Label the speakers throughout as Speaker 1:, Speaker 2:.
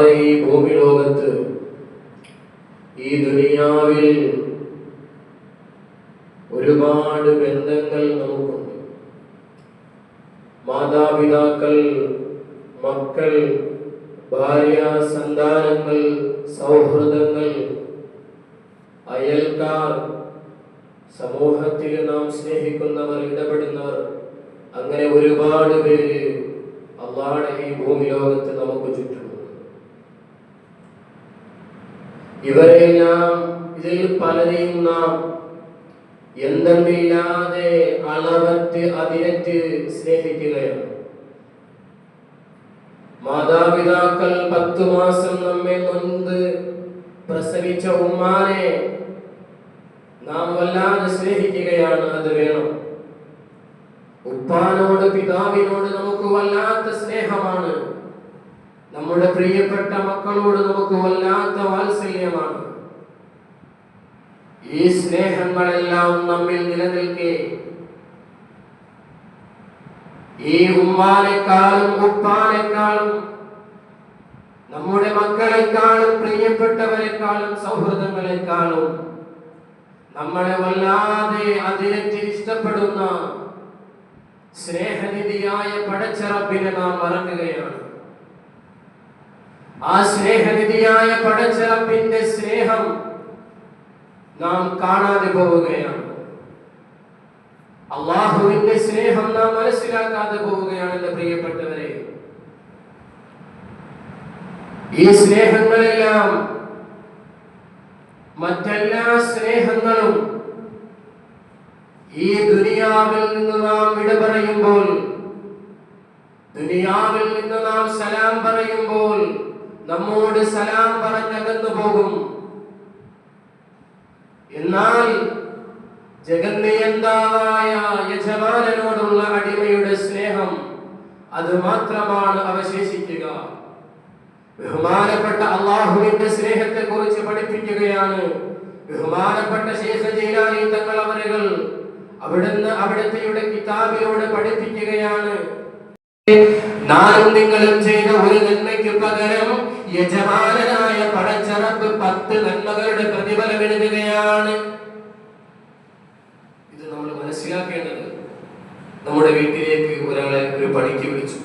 Speaker 1: അള്ളാഹുവിന്റെ ഈ ഭൂമി ലോകത്ത് ഈ ദുനിയാവിൽ ഒരുപാട് ബന്ധങ്ങൾ നമുക്കുണ്ട്. മാതാപിതാക്കൾ, മക്കൾ, ഭാര്യ, സന്താനങ്ങൾ, സൗഹൃദങ്ങൾ, അയൽക്കാർ, സമൂഹത്തിൽ നാം സ്നേഹിക്കുന്നവർ, ഇടപെടുന്നവർ, അങ്ങനെ ഒരുപാട് പേര് അള്ളാഹുവിന്റെ ഈ ഭൂമി ലോകത്ത് നമുക്ക് ചുറ്റുമുണ്ട്. ഇവരെല്ലാം, ഇതിൽ പലരെയും നാം എന്തെന്നില്ലാതെ അളവറ്റ് അതിരറ്റ് സ്നേഹിക്കുകയാണ്. മാതാപിതാക്കൾ 10 മാസം നമ്മെ നൊന്ത് പ്രസവിച്ച ഉമ്മാനെ നാം വല്ലാതെ സ്നേഹിക്കുകയാണ്. അത് വേണം. ഉപ്പാനോട്, പിതാവിനോട് നമുക്ക് വല്ലാത്ത സ്നേഹമാണ്. നമ്മുടെ പ്രിയപ്പെട്ട മക്കളോട് നമുക്ക് വല്ലാത്ത വാത്സല്യമാണ്. ഈ സ്നേഹങ്ങളെല്ലാം നമ്മിൽ നിലനിൽക്കെ ഈ ഉമ്മാനേക്കാളും ഉപ്പാനേക്കാളും നമ്മുടെ മക്കളെക്കാളും പ്രിയപ്പെട്ടവരെക്കാളും സൗഹൃദങ്ങളെക്കാളും നമ്മളെ വല്ലാതെ അതിരറ്റ് ഇഷ്ടപ്പെടുന്ന സ്നേഹനിധിയായ പടച്ച റബ്ബിനെ നാം മറക്കുകയാണ്. ആ സ്നേഹനിധിയായ പടച്ച റബ്ബിന്റെ സ്നേഹം നാം കാണാതെ പോവുകയാണ്. അള്ളാഹുവിന്റെ സ്നേഹം നാം മനസ്സിലാക്കാതെ പോവുകയാണ്. എന്റെ പ്രിയപ്പെട്ടവരെ, ഈ സ്നേഹങ്ങളെല്ലാം, മറ്റെല്ലാ സ്നേഹങ്ങളും ഈ ദുനിയാവിൽ നിന്ന് നാം വിട പറയുമ്പോൾ, ദുനിയാവിൽ നിന്ന് നാം സലാം പറയുമ്പോൾ നമ്മോട് സലാം പറഞ്ഞകന്നു പോകും. എന്നാൽ ജഗന്നിയന്താവായ യജമാനനോടുള്ള അടിമയുടെ സ്നേഹം അത് മാത്രമാണ് അവശേഷിക്കുക. ബഹുമാനപ്പെട്ട അള്ളാഹുവിന്റെ സ്നേഹത്തെ കുറിച്ച് പഠിപ്പിക്കുകയാണ് ബഹുമാനപ്പെട്ട ശൈഖ് ജീലാനി തങ്ങൾ അവരുകൾ. അവിടുത്തെ കിതാബിലൂടെ പഠിപ്പിക്കുകയാണ്, നാനും നിങ്ങളും ചെയ്ത ഒരു നന്മയ്ക്ക് പകരം യജമാനനായ പടച്ച റബ്ബ് 10 നന്മകളുടെ പ്രതിഫലം എഴുതുകയാണ്. ഇത് നമ്മൾ മനസ്സിലാക്കേണ്ടത്. നമ്മുടെ വീട്ടിലേക്ക് ഒരാളെ ഒരു പണിക്ക് വിളിച്ചു.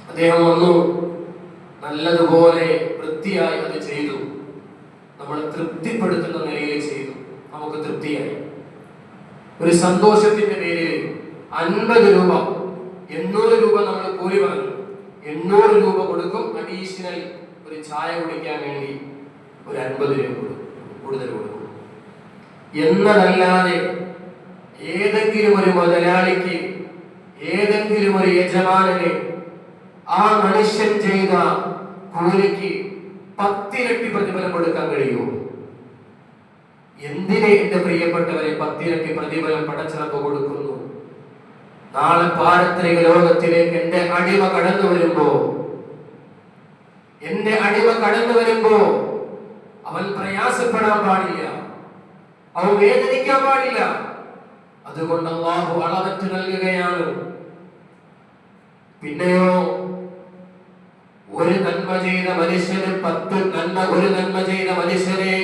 Speaker 1: അദ്ദേഹം വന്നു, നല്ലതുപോലെ വൃത്തിയായി അത് ചെയ്തു. നമ്മളെ തൃപ്തിപ്പെടുത്തുന്ന നിലയിൽ ചെയ്തു. നമുക്ക് തൃപ്തിയായി. ഒരു സന്തോഷത്തിന്റെ പേരിൽ 50 രൂപ, 800 രൂപ നമ്മൾ കൂലി പറഞ്ഞു. 800 രൂപ കൊടുക്കും. അഡീഷണൽ ഒരു ചായ കുടിക്കാൻ വേണ്ടി ഒരു 50 രൂപ കൂടുതൽ കൊടുക്കും എന്നതല്ലാതെ ഏതെങ്കിലും ഒരു മുതലാളിക്ക്, ഏതെങ്കിലും ഒരു യജമാനന് ആ മനുഷ്യൻ ചെയ്ത കൂലിക്ക് 10 ഇരട്ടി പ്രതിഫലം കൊടുക്കാൻ കഴിയുമോ? എന്തിനെ എന്റെ പ്രിയപ്പെട്ടവരെ 10 ഇരട്ടി പ്രതിഫലം പടച്ചറപ്പ് കൊടുക്കുന്നു? നാളെ പാരത്രിക ലോകത്തിലേക്ക് എന്റെ അടിമ കടന്നു വരുമ്പോ അവൻ പ്രയാസപ്പെടാൻ പാടില്ല, അവൻ വേദനിക്കാൻ പാടില്ല. അതുകൊണ്ട് അല്ലാഹു അളവറ്റ് നൽകുകയാണ്. പിന്നെയോ ഒരു നന്മ ചെയ്ത മനുഷ്യന് 10 നന്മ, ഒരു നന്മ ചെയ്ത മനുഷ്യനെ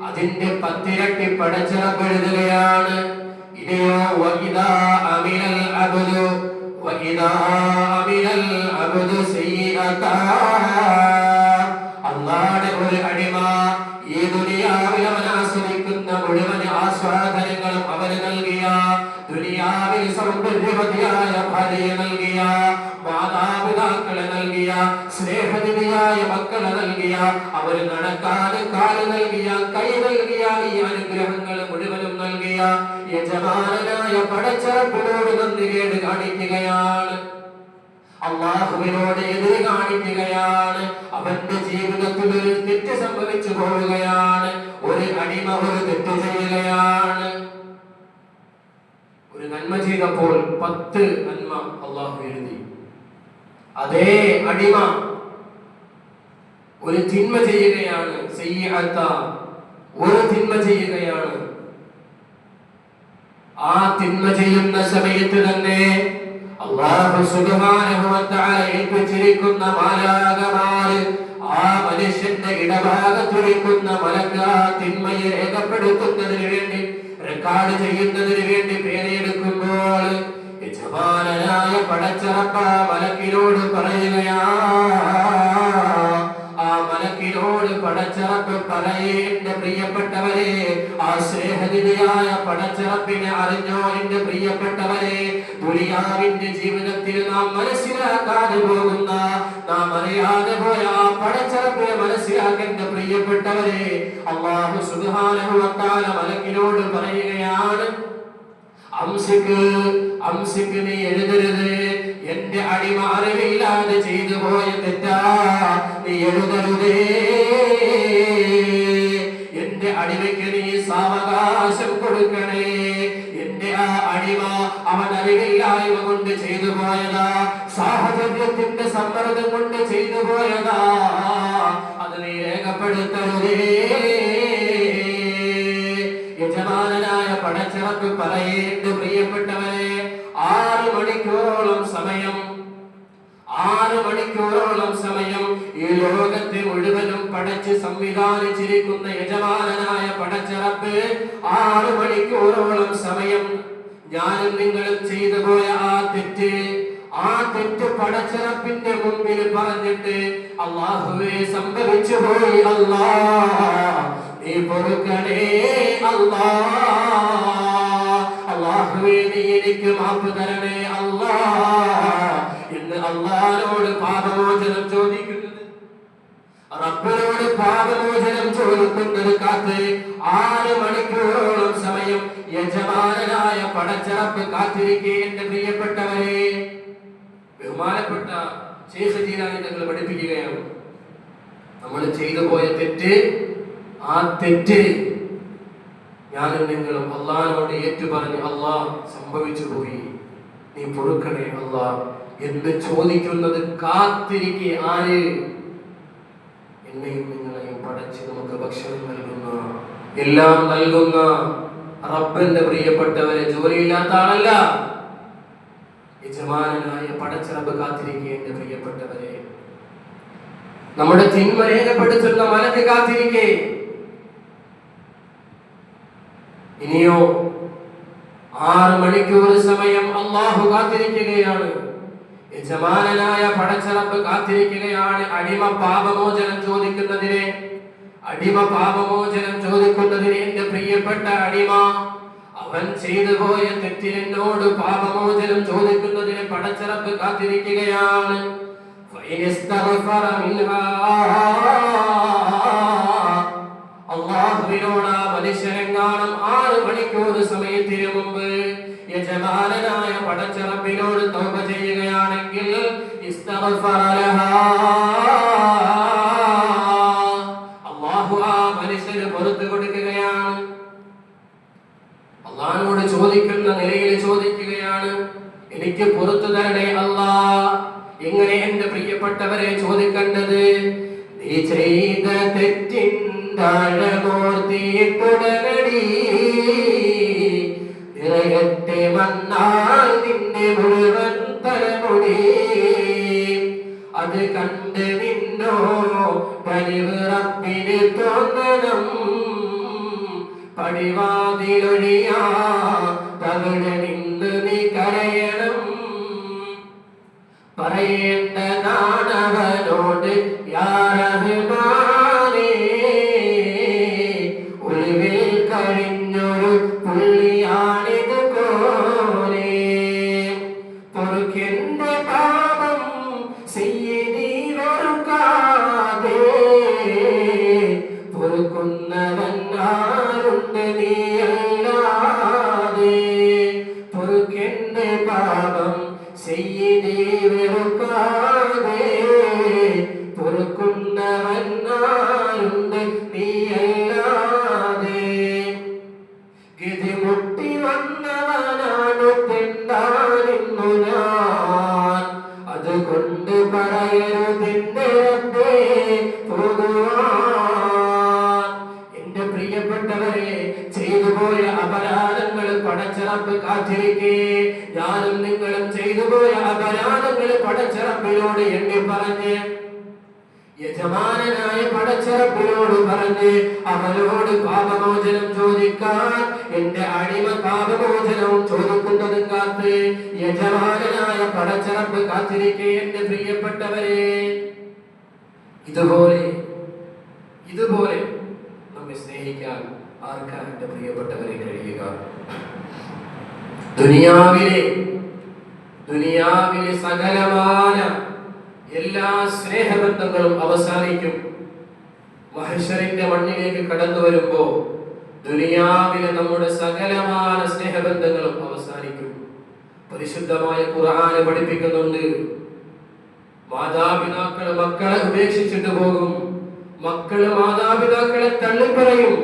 Speaker 1: അതിന്റെ 10 ഇരട്ടി പടച്ചറപ്പ് എഴുതുകയാണ്. ഇനിയോ വഇദാ അമിനൽ അബ്ദു സയ്യിഅതാ, അല്ലാഹുവിന്റെ ഒരു അടിമ ഈ ദുനിയാവിൽ അവൻ ആസ്വദിക്കുന്ന മുഴുവൻ ആസ്വാദനങ്ങളും അവന് നൽകിയ, ദുനിയാവിൽ സൗന്ദര്യവതിയായ ഭാര്യയെ നൽകിയ, മാതാപിതാക്കളെ നൽകിയ, സ്നേഹനിധിയായ മക്കളെ നൽകിയ, അവർ നടക്കാൻ കാല് നൽകിയ, കൈ നൽകിയ, ഈ അനുഗ്രഹങ്ങൾ മുഴുവനും നൽകിയ യജമാനനായ പടച്ചറപ്പിനോട് നന്ദികേട് കാണിക്കുകയാണ്. അള്ളാഹുവിനോട് എതിര് കാണിക്കുകയാണ്. അവന്റെ ജീവിതത്തിൽ ഒരു തെറ്റ് സംഭവിച്ചു പോവുകയാണ്. ഒരു അടിമ ഒരു തെറ്റ് ചെയ്യുകയാണ്. ഒരു നന്മ ചെയ്തപ്പോൾ 10 നന്മ അള്ളാഹു എഴുതി. അതേ അടിമ ഒരു തിന്മ ചെയ്യുകയാണ്, ഒരു തിന്മ ചെയ്യുകയാണ്. ആ തിന്മ ചെയ്യുന്ന സമയത്ത് തന്നെ അല്ലാഹു സുബ്ഹാനഹു വ തആല ഏൽപ്പിച്ചിരിക്കുന്ന മാലാഖമാര് ആ മനുഷ്യന്റെ ഇടഭാഗത്തിരിക്കുന്ന മലക്ക തിന്മയെ രേഖപ്പെടുത്തുന്നതിന് വേണ്ടി, റെക്കോർഡ് ചെയ്യുന്നതിന് വേണ്ടി പേരെടുക്കുമ്പോൾ യജമാനനായ പടച്ചറപ്പ മലക്കിനോട് പറയുകയാ, ആ മലക്കിനോട് പടച്ചറപ്പ് പറയേ, എന്റെ പ്രിയപ്പെട്ടവരെ, ആ സ്നേഹനിധിയായ പടച്ചറപ്പിനെ അറിഞ്ഞോ എന്റെ പ്രിയപ്പെട്ടവരെ? ദുനിയാവിന്റെ ജീവിതത്തിൽ നാം മനസ്സിലാക്കാതെ പോകുന്ന, നാം അറിയാതെ പോയ ആ പടച്ചറപ്പിനെ മനസ്സിലാക്കേണ്ട പ്രിയപ്പെട്ടവരെ, അല്ലാഹു സുബ്ഹാനഹു വ തആല മലക്കിനോട് പറയുകയാണ്, അംസിക്ക് നീ എഴുതരുത്, എന്റെ അടിമ അറിവില്ലാതെ ചെയ്തു പോയ തെറ്റാ നീ എഴുതരുതേ. എന്റെ അടിമയ്ക്ക് നീ സാവകാശം കൊടുക്കണേ. എന്റെ ആ അടിമ അവൻ അറിവില്ലായ്മ കൊണ്ട് ചെയ്തു പോയതാ, സാഹചര്യത്തിന്റെ സമ്മർദ്ദം കൊണ്ട് ചെയ്തു പോയതാ, അത് നീ രേഖപ്പെടുത്തരുതേ. യജമാനനായ പടച്ചറപ്പ് പറയേണ്ട പ്രിയപ്പെട്ടവരെ, 6 മണിക്കൂറോളം സമയം ഈ ലോകത്തെ മുഴുവനും പടച്ച് സംവിധാനിച്ചിരിക്കുന്ന യജമാനനായ പടച്ചറപ്പ് 6 മണിക്കൂറോളം സമയം ഞാനും നിങ്ങളും ചെയ്തു പോയ ആ തെറ്റ് പടച്ചറപ്പിന്റെ മുമ്പിൽ പറഞ്ഞിട്ട്, അല്ലാഹുവേ സംഭവിച്ചു പോയി അല്ലാ, നീ പൊറുക്കണേ അല്ലാ, അല്ലാഹുവേ നീ എനിക്ക് മാപ്പ് തരണേ അല്ലാ എന്ന് അല്ലാഹുവോട് പാപമോചനം ചോദിക്കുന്നത്, റബ്ബിനോട് പാപമോചനം ചോദിക്കുന്നത് കാത്ത് 6 മണിക്കൂറോളം സമയം യജമാനനായ പടച്ചറപ്പ് കാത്തിരിക്കേ. എന്റെ പ്രിയപ്പെട്ടവരെ, ബഹുമാനപ്പെട്ട ശൈഖ് ജീലാനി തങ്ങൾ പഠിപ്പിക്കുകയാണ്, നമ്മൾ ചെയ്തു പോയ തെറ്റ്, ആ തെറ്റ് ഞാനും നിങ്ങളും അള്ളാഹിനോട് ഏറ്റുപറഞ്ഞ്, അള്ളാഹ് സംഭവിച്ചു പോയി, നീ പൊറുക്കണേ അള്ളാഹ് എന്ന് ചോദിക്കുന്നത് കാത്തിരിക്കെ ആര്? എന്നെയും നിങ്ങളെയും പടച്ച് നമുക്ക് ഭക്ഷണം നൽകുന്ന, എല്ലാം നൽകുന്ന റബ്ബിന്റെ പ്രിയപ്പെട്ടവരെ, ജോലിയില്ലാത്ത ആളല്ല, യജമാനനായ പടച്ചറബ് കാത്തിരിക്കേണ്ട പ്രിയപ്പെട്ടവരെ, നമ്മുടെ തിന്മ രേഖപ്പെടുത്തുന്ന മലക്ക് കാത്തിരിക്കേ. ഇനിയോ 6 മണിക്കൂർ സമയം അല്ലാഹു കാത്തിരിക്കുകയാണ്, യജമാനനായ പടച്ചറബ് കാത്തിരിക്കുകയാണ്. അടിമ പാപമോചനം ചോദിക്കുന്നതിന് എന്റെ പ്രിയപ്പെട്ട അടിമ, അവൻ ചെയ്തു പോയ തെറ്റിനോട് പാപമോചനം ചോദിക്കുന്നതിന് പടച്ചറബ് കാത്തിരിക്കുകയാണ്. അല്ലാഹുവിനോട് ആ മനുഷ്യനെങ്ങാനും 6 മണിക്കൂർ സമയത്തിന് മുമ്പ് യജമാനനായ പടച്ചറബിനോട് തൗബ ചെയ്യുകയാണെങ്കിൽ അല്ലാഹു ആ മനുഷ്യന് പുറത്തു കൊടുക്കുകയാണ്. അല്ലാഹുവോട് ചോദിക്കുന്ന നിലയിൽ ചോദിക്കുകയാണ്, എനിക്ക് പുറത്തു തരണേ അല്ലാ. എങ്ങനെ എന്റെ പ്രിയപ്പെട്ടവരെ ചോദിക്കേണ്ടത്? നീ ചെയ്ത തെറ്റിൻ്റെമൂർത്തിയിട്ടുടനടി നിറയത്തെ വന്നാൽ നിന്റെ മുഴുവൻ തലമുടി, അത് കണ്ട് നിന്നോ പണിവ് റബ്ബിന് തോന്നണം, പടിവാതിലൊഴിയാ തവിടെ നിന്ന് നീ കരയണം. പറയേണ്ടതാണവനോട്, യാ റഹ്മാനേ, ഒളിവിൽ കഴിഞ്ഞൊരു പുള്ളിയാണിത് കോലേ, പൊറുക്കെന്റെ പാപം സയ്യിദീ വെറുക്കാതെ, പൊറുക്കുന്നവൻ ആരുണ്ട് നീയല്ലാതെ, പൊറുക്കെന്റെ പാപം സയ്യിദീ വെറുക്കാതെ, പൊറുക്കുന്നവൻ ആരുണ്ട് നീയല്ലാതെ. ഗതിമുട്ടി വന്നവനാണ് തെണ്ടാനിന്നു ഞാൻ, അതുകൊണ്ട് പറയരുതെന്റെ റബ്ബേ പോകുവാൻ. എന്റെ പ്രിയപ്പെട്ടവരെ, ചെയ്തുപോയ അപരാധങ്ങൾ പടച്ചറബ് കാത്തിരിക്കേ. ഞാനും നിങ്ങളും ചെയ്തുപോയ പടച്ചറപ്പിനോട് എണ്ണി പറഞ്ഞ്, യജമാനനായ പടച്ചറപ്പിനോട് പറഞ്ഞ് അവനോട് പാപമോചനം ചോദിക്കാൻ, എന്റെ അടിമ പാപമോചനവും ചോദിക്കുന്നതും കാത്ത് യജമാനനായ പടച്ചറപ്പ് കാത്തിരിക്കെ എന്റെ പ്രിയപ്പെട്ടവരെ, ഇതുപോലെ നമ്മെ സ്നേഹിക്കാൻ ആർക്കാണ് എന്റെ പ്രിയപ്പെട്ടവരെ കഴിയുക? ദുനിയാവിലെ സകലമായ എല്ലാ സ്നേഹബന്ധങ്ങളും അവസാനിക്കും. മഹ്ശറിന്റെ മണ്ണിലേക്ക് കടന്നു വരുമ്പോ ദുനിയാവിലെ നമ്മുടെ സകലമായ സ്നേഹബന്ധങ്ങളും അവസാനിക്കും. പരിശുദ്ധമായ ഖുർആൻ പഠിപ്പിക്കുന്നുണ്ട്, മാതാപിതാക്കൾ മക്കളെ ഉപേക്ഷിച്ചിട്ട് പോകും, മക്കള് മാതാപിതാക്കളെ തള്ളിപ്പറയും.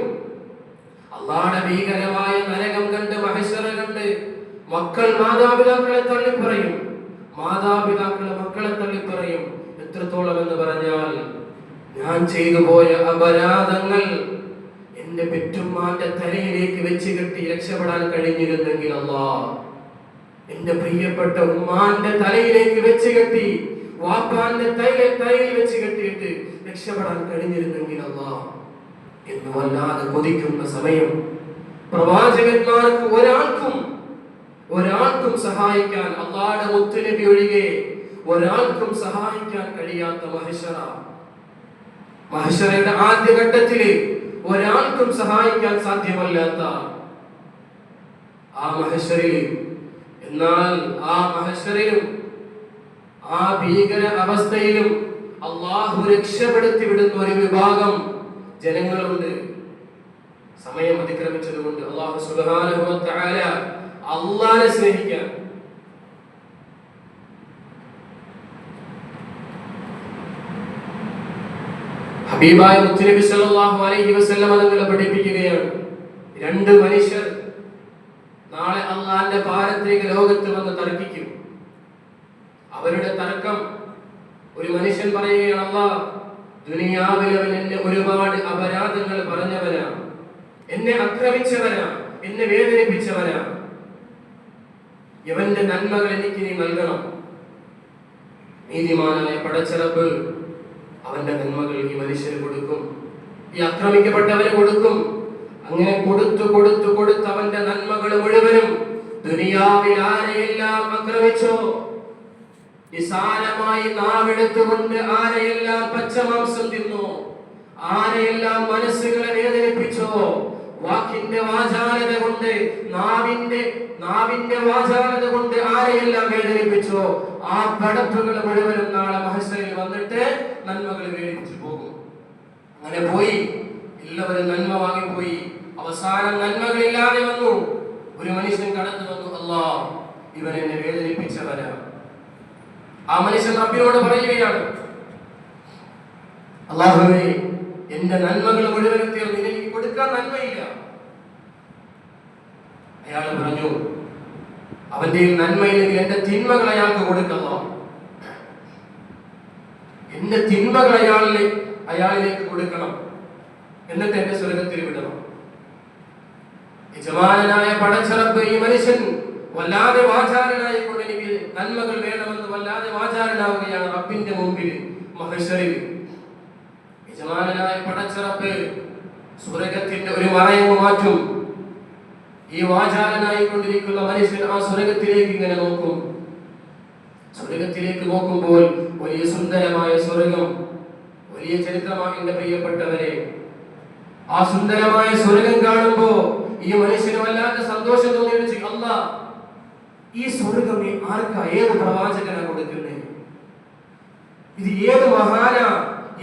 Speaker 1: അല്ലാഹുവിന്റെ ഭീകരമായ നരകം കണ്ട്, മഹ്ശർ കണ്ട് മക്കൾ മാതാപിതാക്കളെ തള്ളിപ്പറയും, മാതാപിതാക്കൾ മക്കളെ തള്ളിപ്പറയും. എത്രത്തോളം എന്ന് പറഞ്ഞാൽ, ഞാൻ ചെയ്തു പോയ അപരാധങ്ങൾ എന്റെ പെറ്റുമ്മാന്റെ തലയിലേക്ക് വെച്ച് കെട്ടി രക്ഷപ്പെടാൻ കഴിഞ്ഞിരുന്നെങ്കിൽ, അല്ലാഹ് എന്റെ പ്രിയപ്പെട്ട ഉമ്മാന്റെ തലയിലേക്ക് വെച്ച് കെട്ടി, വാപ്പാന്റെ തലയിൽ വെച്ച് കെട്ടിയിട്ട് രക്ഷപ്പെടാൻ കഴിഞ്ഞിരുന്നെങ്കിൽ അല്ലാഹ് എന്ന് വല്ലാതെ കൊതിക്കുന്ന സമയം. പ്രവാചകന്മാർക്ക് ഒരാൾക്കും സഹായിക്കാൻ, അല്ലാഹുവിന്റെ മുത്തുനബി ഒഴികെ ഒരാൾക്കും സഹായിക്കാൻ കഴിയാത്ത മഹ്ശറയുടെ ആദ്യഘട്ടത്തില് ഒരാൾക്കും സഹായിക്കാൻ സാധ്യമല്ലാത്ത ആ മഹ്ശറിൽ, എന്നാൽ ആ മഹ്ശറിലും ആ ഭീകര അവസ്ഥയിലും അല്ലാഹു രക്ഷപ്പെടുത്തി വിടുന്ന ഒരു വിഭാഗം ജനങ്ങളുണ്ട്. സമയം അതിക്രമിച്ചതുകൊണ്ട് അല്ലാഹു സുബ്ഹാനഹു വ തആല അല്ലാഹുവിനെ സ്നേഹിക്കാൻ, ഹബീബായ മുത്തുനബി സല്ലല്ലാഹു അലൈഹി വസല്ലം തങ്ങളെ പഠിപ്പിക്കുകയാണ്, രണ്ട് മനുഷ്യർ നാളെ അല്ലാഹുവിന്റെ പാരത്രിക ലോകത്ത് വന്ന് തർക്കിക്കും. അവരുടെ തർക്കം, ഒരു മനുഷ്യൻ പറയുകയാണ്, അല്ലാഹ് ദുനിയാവിൽ അവൻ എന്നെ ഒരുപാട് അപരാധങ്ങൾ പറഞ്ഞവനാണ്, എന്നെ ആക്രമിച്ചവനാണ്, എന്നെ വേദനിപ്പിച്ചവനാണ്, ഇവന്റെ നന്മകൾ എനിക്ക് നീ നൽകണം. നീതിമാനായ പടച്ചറപ്പ് അവന്റെ നന്മകൾ ഈ മനുഷ്യന് കൊടുക്കും, ഈ ആക്രമിക്കപ്പെട്ടവന് കൊടുക്കും. അങ്ങനെ കൊടുത്ത് അവന്റെ നന്മകൾ മുഴുവനും ദുനിയാവിൽ ആരെയെല്ലാം ആക്രമിച്ചോ, നിസാരമായി നാവെടുത്തുകൊണ്ട് ആരെയെല്ലാം പച്ചമാംസം തിന്നോ, ആരെയെല്ലാം മനസ്സുകളെ വേദനിപ്പിച്ചോ, വാക്കിന്റെ വാചാലത കൊണ്ട്, നാവിന്റെ വാചാലത കൊണ്ട് ആരെയെല്ലാം വേദനിപ്പിച്ചോ, ആ പടപ്പുകൾ മുഴുവനും നാളെ മഹ്ശറിൽ വന്നിട്ട് നന്മകൾ വേദനിപ്പിച്ചു പോകും. അങ്ങനെ പോയി, എല്ലാവരും നന്മ വാങ്ങിപ്പോയി. അവസാനം നന്മകളില്ലാതെ വന്നു. ഒരു മനുഷ്യൻ കടന്നു വന്നു, അല്ലാഹ് ഇവൻ എന്നെ വേദനിപ്പിച്ചവനാണ്. ആ മനുഷ്യൻ റബ്ബിനോട് പറയുകയാണ്, അല്ലാഹുവേ എന്റെ നന്മകൾ മുഴുവനും തീർന്നു, എനിക്ക് കൊടുക്കാൻ നന്മയില്ല. അയാൾ പറഞ്ഞു, അവന്റെ നന്മയില്ലെങ്കിൽ എന്റെ തിന്മകൾ അയാൾക്ക് കൊടുക്കല്ലോ, എന്റെ തിന്മകൾ അയാളിലേക്ക് കൊടുക്കണം, എന്നിട്ട് എന്റെ സ്വർഗത്തിൽ വിടണം. യജമാനനായ പടച്ചറപ്പ് ഈ മനുഷ്യൻ വല്ലാതെ വാചാലനായിക്കൊണ്ട് എനിക്ക് നന്മകൾ വേണമെന്ന് വല്ലാതെ വാചാലനാവുകയാണ് റബ്ബിന്റെ മുമ്പിൽ മഹ്ശറിൽ. യജമാനനായ പടച്ചറപ്പ് സ്വർഗത്തിന്റെ ഒരു മറയങ്ങ് മാറ്റും. ഈ വാചാലനായിക്കൊണ്ടിരിക്കുന്ന മനുഷ്യൻ ആ സ്വർഗത്തിലേക്ക് ഇങ്ങനെ നോക്കും. സ്വർഗത്തിലേക്ക് നോക്കുമ്പോൾ വലിയ സുന്ദരമായ സ്വർഗം, വലിയ ചരിത്രമാണ് എന്റെ പ്രിയപ്പെട്ടവരെ. ആ സുന്ദരമായ സ്വർഗം കാണുമ്പോ ഈ മനുഷ്യന് വല്ലാത്ത സന്തോഷം തോന്നി. അല്ലാഹ് ഈ സ്വർഗം ആർക്കാ, ഏത് പ്രവാചകനാ കൊടുക്കുന്നത്? ഇത് ഏത് മഹാനാ,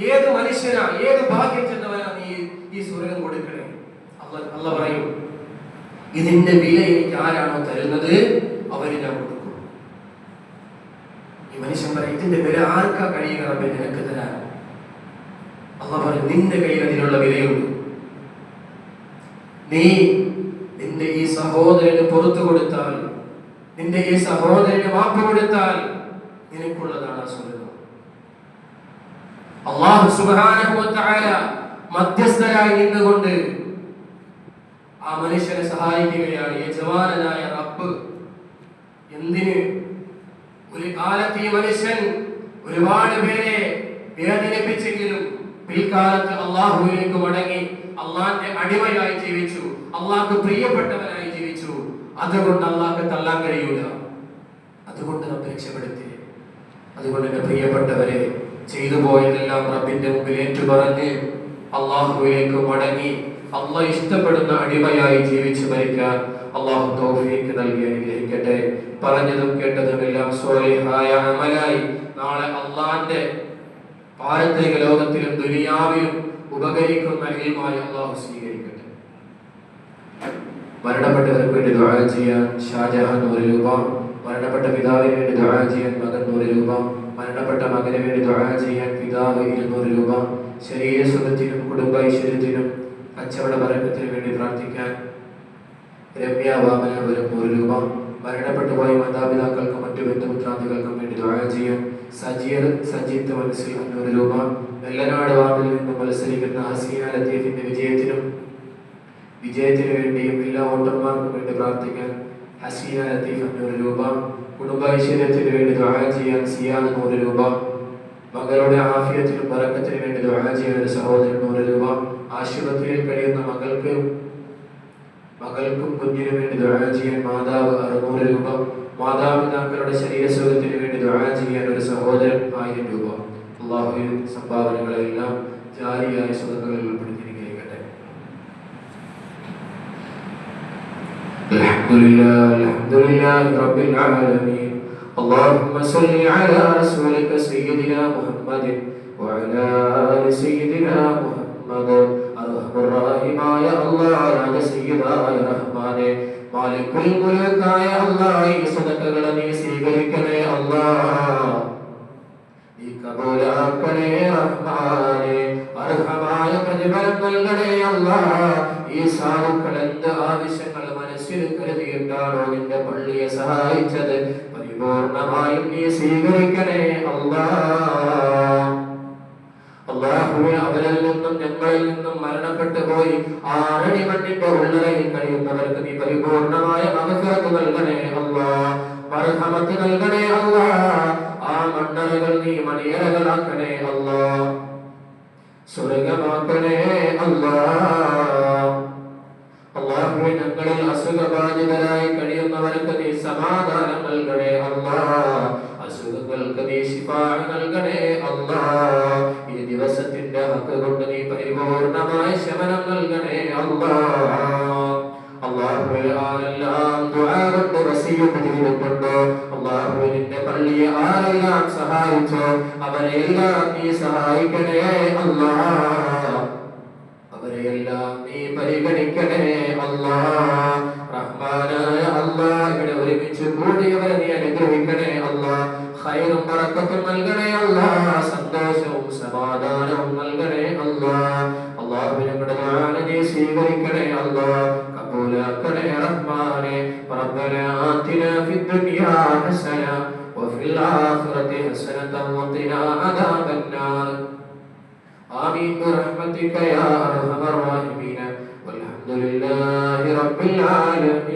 Speaker 1: ഏത് മനുഷ്യനാ, ഏത് ഭാഗ്യം ചെന്നവനാ നീ ഈ സ്വർഗം കൊടുക്കണേ? അല്ലാഹ് പറയും, ഇതിന്റെ വില എനിക്ക് ആരാണോ തരുന്നത് അവന് ഞാൻ കൊടുക്കും. ഈ മനുഷ്യൻ പറയും, ഇതിന്റെ വില ആർക്കാ കഴിയുക റബ്ബേ നിനക്ക് തരാൻ? അല്ലാഹ് പറയും, നിന്റെ കയ്യിൽ അതിനുള്ള വിലയുണ്ട്. നീ നിന്റെ ഈ സഹോദരന് പുറത്തു കൊടുത്താൽ, നിന്റെ ഈ സഹോദരന് മാപ്പ് കൊടുത്താൽ നിനക്കുള്ളതാണ് ആ സ്വർഗം. അല്ലാഹു സുബ്ഹാനഹു വ തആല മധ്യസ്ഥരായി നിന്നുകൊണ്ട് ആ മനുഷ്യനെ സഹായിക്കുകയാണ് യജമാനനായ റബ്ബ്. എന്തിന്? ഒരു കാലത്ത് ഈ മനുഷ്യൻ ഒരുപാട് പേരെ വേദനിപ്പിച്ചെങ്കിലും പിൽക്കാലത്ത് അള്ളാഹുവിലേക്ക് മടങ്ങി അള്ളാന്റെ അടിമയായി ജീവിച്ചു, അള്ളാഹ്ക്ക് പ്രിയപ്പെട്ടവനായി ജീവിച്ചു. അതുകൊണ്ട് അള്ളാഹ്ക്ക് തള്ളാൻ കഴിയൂല. അതുകൊണ്ട് നമുക്ക് രക്ഷപ്പെടുത്തി. അതുകൊണ്ട് എന്റെ പ്രിയപ്പെട്ടവരെ, ചെയ്തു പോയതെല്ലാം റബ്ബിന്റെ മുമ്പിൽ ഏറ്റുപറഞ്ഞ് അള്ളാഹുവിലേക്ക് മടങ്ങി അള്ളാഹ് ഇഷ്ടപ്പെടുന്ന അടിമയായി ജീവിച്ച് മരിക്കാൻ അള്ളാഹു തൗഫീഖ് നൽകി അനുഗ്രഹിക്കട്ടെ. പറഞ്ഞതും കേട്ടതും എല്ലാം സ്വാലിഹായ അമലായി നാളെ അള്ളാന്റെ പാരത്രിക ലോകത്തിലും ദുനിയാവിലും ഉപകരിക്കുന്ന ഇൽമായി അള്ളാഹു സ്വീകരിക്കട്ടെ. മരണപ്പെട്ടവർക്ക് വേണ്ടി ദുആ ചെയ്യാൻ ഷാജഹാൻ 100 രൂപ, മരണപ്പെട്ട പിതാവിന് വേണ്ടി ദുആ ചെയ്യാൻ മകൻ 100 രൂപ, മരണപ്പെട്ട മകന് വേണ്ടി ദുആ ചെയ്യാൻ പിതാവ് 200 രൂപ, ശരീര സുഖത്തിനും കുടുംബ ഐശ്വര്യത്തിനും കച്ചവട ബറക്കത്തിനും വേണ്ടി പ്രാർത്ഥിക്കാൻ രമ്യ വാമന 100 രൂപ, മരണപ്പെട്ടു പോയ മാതാപിതാക്കൾക്കും മറ്റു ബന്ധുമിത്രാദികൾക്കും വേണ്ടി ദുആ ചെയ്യാൻ സജിത്ത് മനസ്സിൽ 500 രൂപ, വെള്ളനാട് വാർഡിൽ നിന്നും മത്സരിക്കുന്ന ഹസീന ലത്തീഫിന്റെ വിജയത്തിന് വേണ്ടിയും എല്ലാ വോട്ടർമാർക്കും വേണ്ടി പ്രാർത്ഥിക്കാൻ ഹസീന ലത്തീഫ് 500 രൂപ, കുടുംബൈശ്വര്യത്തിന് വേണ്ടി ദുആ ചെയ്യാൻ സിയാദ് 100 രൂപ, മകളുടെ ആഫിയത്തിനും ബറക്കത്തിനും വേണ്ടി ദുആ ചെയ്യാൻ ഒരു സഹോദരൻ 100 രൂപ, ആശുപത്രിയിൽ കഴിയുന്ന മകൾക്കും കുഞ്ഞിനു വേണ്ടി ദുആ ചെയ്യാൻ മാതാവ് 600 രൂപ, മാതാപിതാക്കളുടെ ശരീരസുഖത്തിന് വേണ്ടി ദുആ ചെയ്യാൻ ഒരു സഹോദരൻ 1000 രൂപ. അല്ലാഹുവിൻ സംഭാവനകളെല്ലാം ജാരിയായ സ്വതകളിൽ ഉൾപ്പെടുത്തിയിരിക്കട്ടെ. അൽഹംദുലില്ലാഹി റബ്ബിൽ ആലമീൻ. اللهم صل على رسولك سيدنا محمد وعلى آل سيدنا محمد. അർഹമർ റഹീമായ അല്ലാഹ് സയ്യിദായ റഹ്മാനെ മാലികുൽ മുൽക്കായ അല്ലാഹ് ഈ സദഖകളെ നീ സ്വീകരിക്കണേ അല്ലാഹ്, നീ കബൂലാക്കണേ റഹ്മാനെ. അർഹമായ പ്രതിഫലം നൽകണേ അല്ലാഹ്. ഈ സാധുക്കൾ എന്ത് ആവശ്യങ്ങൾ മനസ്സിൽ കരുതിയിട്ടാണോ നിന്റെ പള്ളിയെ സഹായിച്ചത് പരിപൂർണമായും നീ സ്വീകരിക്കണേ അല്ലാഹ്. അല്ലാഹുവേ, അവരിൽ നിന്നും ഞങ്ങളിൽ നിന്നും മരണപ്പെട്ടു പോയി 6 അടി മണ്ണിന്റെ ഉള്ളറയിൽ കഴിയുന്നവർക്ക് നീ പരിപൂർണമായ മഗ്ഫിറത്ത് നൽകണേ അല്ലാഹ്, മർഹമത്ത് നൽകണേ അല്ലാഹ്. ആ മണ്ണറകൾ നീ മണിയറകളാക്കണേ അല്ലാഹ്, സ്വർഗ്ഗമാക്കണേ അല്ലാഹ്. അല്ലാഹുവേ, ഞങ്ങളിൽ അസുഖബാധിതരായി കഴിയുന്നവർക്ക് നീ സമാധാനം നൽകണേ അല്ലാഹ്, അസുഖങ്ങൾക്ക് നീ ശിഫാ നൽകണേ അല്ലാഹ്. ഈ ദിവസത്തിന്റെ ഹക്ക് കൊണ്ട് നീ പരിപൂർണമായ ശമനം നൽകണേ അല്ലാഹ്. അല്ലാഹുവേ, ആരെല്ലാം ദുആ കൊണ്ട് വസിയ്യത്ത് ചെയ്തിട്ടുണ്ടോ, അല്ലാഹുവേ നിന്റെ പള്ളിയെ ആരെല്ലാം സഹായിച്ചോ അവരെല്ലാം നീ സഹായിക്കണേ അല്ലാഹ്, അവരെയെല്ലാം നീ പരിഗണിക്കണേ അല്ലാഹ്. റഹ്മാനായ അല്ലാഹ്, ഇവിടെ ഒരുമിച്ച് കൂടിയവരെ നീ അനുഗ്രഹിക്കണേ അല്ലാഹ്, ഖൈറും ബറക്കത്തും നൽകണേ അല്ലാഹ്, സന്തോഷവും സമാധാനവും നൽകണേ അല്ലാഹ്. അല്ലാഹുവേ, ഞങ്ങളുടെ ദുആ നീ സ്വീകരിക്കണേ അല്ലാഹ്, കബൂലാക്കണേ റഹ്മാനെ. റബ്ബനാ ആതിനാ ഫിദ്ദുനിയാ ഹസന വഫിൽ ആഖിറതി ഹസനതൻ വഖിനാ അദാബന്നാർ. ആമീൻ ബിറഹ്മതിക യാ അർഹമർ റഹീമീൻ. വൽഹംദുലില്ലാഹി റബ്ബിൽ ആലമീൻ.